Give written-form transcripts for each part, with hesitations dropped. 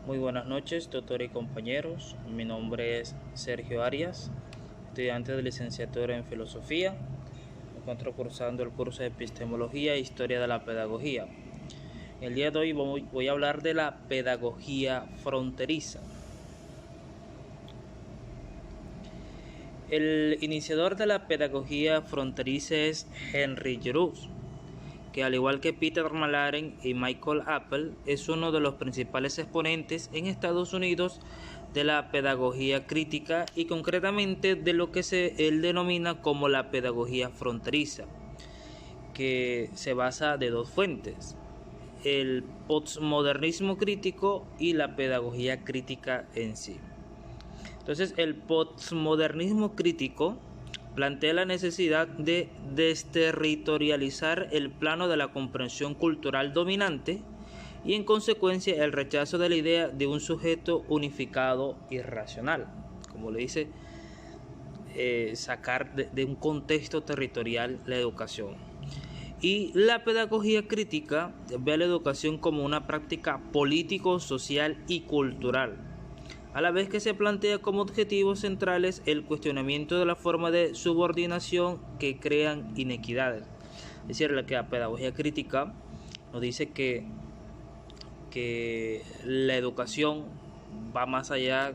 Muy buenas noches, doctor y compañeros. Mi nombre es Sergio Arias, estudiante de licenciatura en Filosofía. Me encuentro cursando el curso de Epistemología e Historia de la Pedagogía. El día de hoy voy a hablar de la pedagogía fronteriza. El iniciador de la pedagogía fronteriza es Henry Jarosz, que al igual que Peter Malaren y Michael Apple, es uno de los principales exponentes en Estados Unidos de la pedagogía crítica y concretamente de lo que él denomina como la pedagogía fronteriza, que se basa de dos fuentes: el postmodernismo crítico y la pedagogía crítica en sí. Entonces, el postmodernismo crítico plantea la necesidad de desterritorializar el plano de la comprensión cultural dominante y, en consecuencia, el rechazo de la idea de un sujeto unificado y racional. Como le dice, sacar de un contexto territorial la educación. Y la pedagogía crítica ve a la educación como una práctica político, social y cultural, a la vez que se plantea como objetivos centrales el cuestionamiento de la forma de subordinación que crean inequidades. Es decir, la pedagogía crítica nos dice que la educación va más allá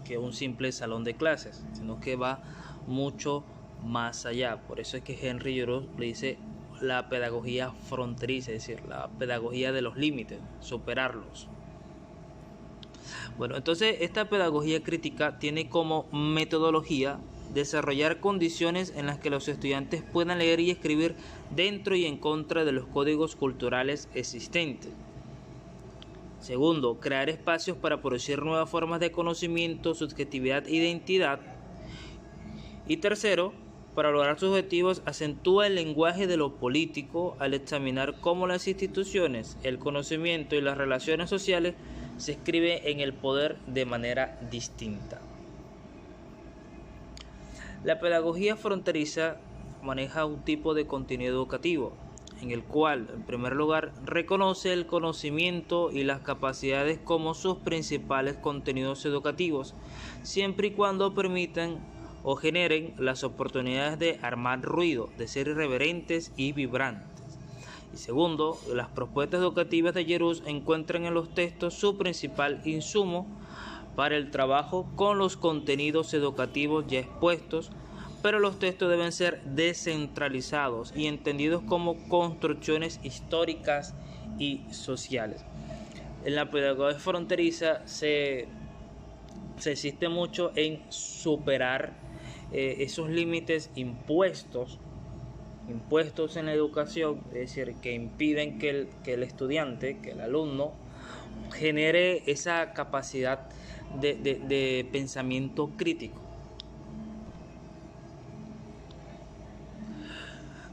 que un simple salón de clases, sino que va mucho más allá. Por eso es que Henry Jarosz le dice la pedagogía fronteriza, es decir, la pedagogía de los límites, superarlos. Bueno, entonces esta pedagogía crítica tiene como metodología desarrollar condiciones en las que los estudiantes puedan leer y escribir dentro y en contra de los códigos culturales existentes. Segundo, crear espacios para producir nuevas formas de conocimiento, subjetividad e identidad. Y tercero, para lograr sus objetivos, acentúa el lenguaje de lo político al examinar cómo las instituciones, el conocimiento y las relaciones sociales se escribe en el poder de manera distinta. La pedagogía fronteriza maneja un tipo de contenido educativo, en el cual, en primer lugar, reconoce el conocimiento y las capacidades como sus principales contenidos educativos, siempre y cuando permitan o generen las oportunidades de armar ruido, de ser irreverentes y vibrantes. Y segundo, las propuestas educativas de Jarosz encuentran en los textos su principal insumo para el trabajo con los contenidos educativos ya expuestos, pero los textos deben ser descentralizados y entendidos como construcciones históricas y sociales. En la pedagogía fronteriza se insiste mucho en superar esos límites impuestos en la educación, es decir, que impiden que el estudiante, que el alumno, genere esa capacidad de pensamiento crítico.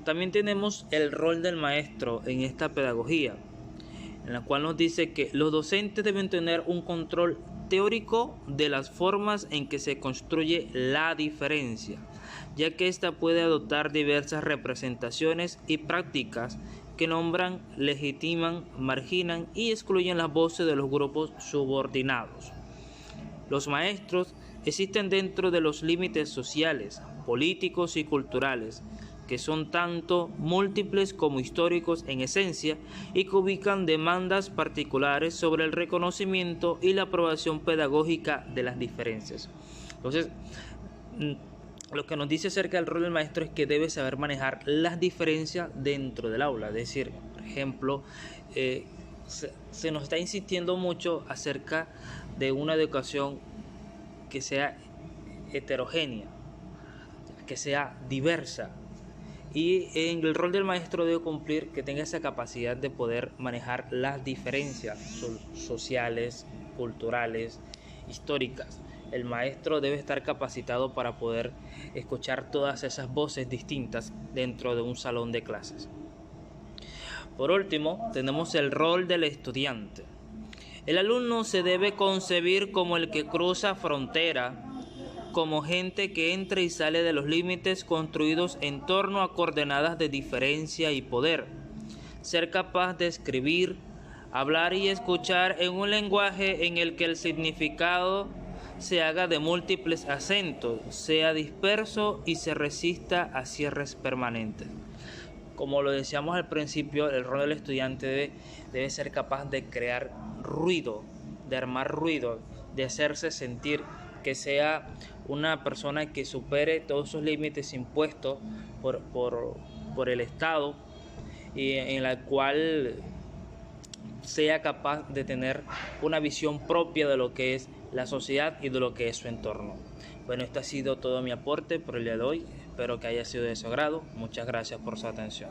También tenemos el rol del maestro en esta pedagogía, en la cual nos dice que los docentes deben tener un control teórico de las formas en que se construye la diferencia, ya que ésta puede adoptar diversas representaciones y prácticas que nombran, legitiman, marginan y excluyen las voces de los grupos subordinados. Los maestros existen dentro de los límites sociales, políticos y culturales, que son tanto múltiples como históricos en esencia y que ubican demandas particulares sobre el reconocimiento y la aprobación pedagógica de las diferencias. Entonces, lo que nos dice acerca del rol del maestro es que debe saber manejar las diferencias dentro del aula. Es decir, por ejemplo, se nos está insistiendo mucho acerca de una educación que sea heterogénea, que sea diversa. Y en el rol del maestro debe cumplir que tenga esa capacidad de poder manejar las diferencias sociales, culturales, históricas. El maestro debe estar capacitado para poder escuchar todas esas voces distintas dentro de un salón de clases. Por último, tenemos el rol del estudiante. El alumno se debe concebir como el que cruza frontera, como gente que entra y sale de los límites construidos en torno a coordenadas de diferencia y poder. Ser capaz de escribir, Hablar y escuchar en un lenguaje en el que el significado se haga de múltiples acentos, sea disperso y se resista a cierres permanentes. Como lo decíamos al principio, el rol del estudiante debe ser capaz de crear ruido, de armar ruido, de hacerse sentir, que sea una persona que supere todos esos límites impuestos por el Estado, y en la cual sea capaz de tener una visión propia de lo que es la sociedad y de lo que es su entorno. Bueno, este ha sido todo mi aporte por el día de hoy. Espero que haya sido de su agrado. Muchas gracias por su atención.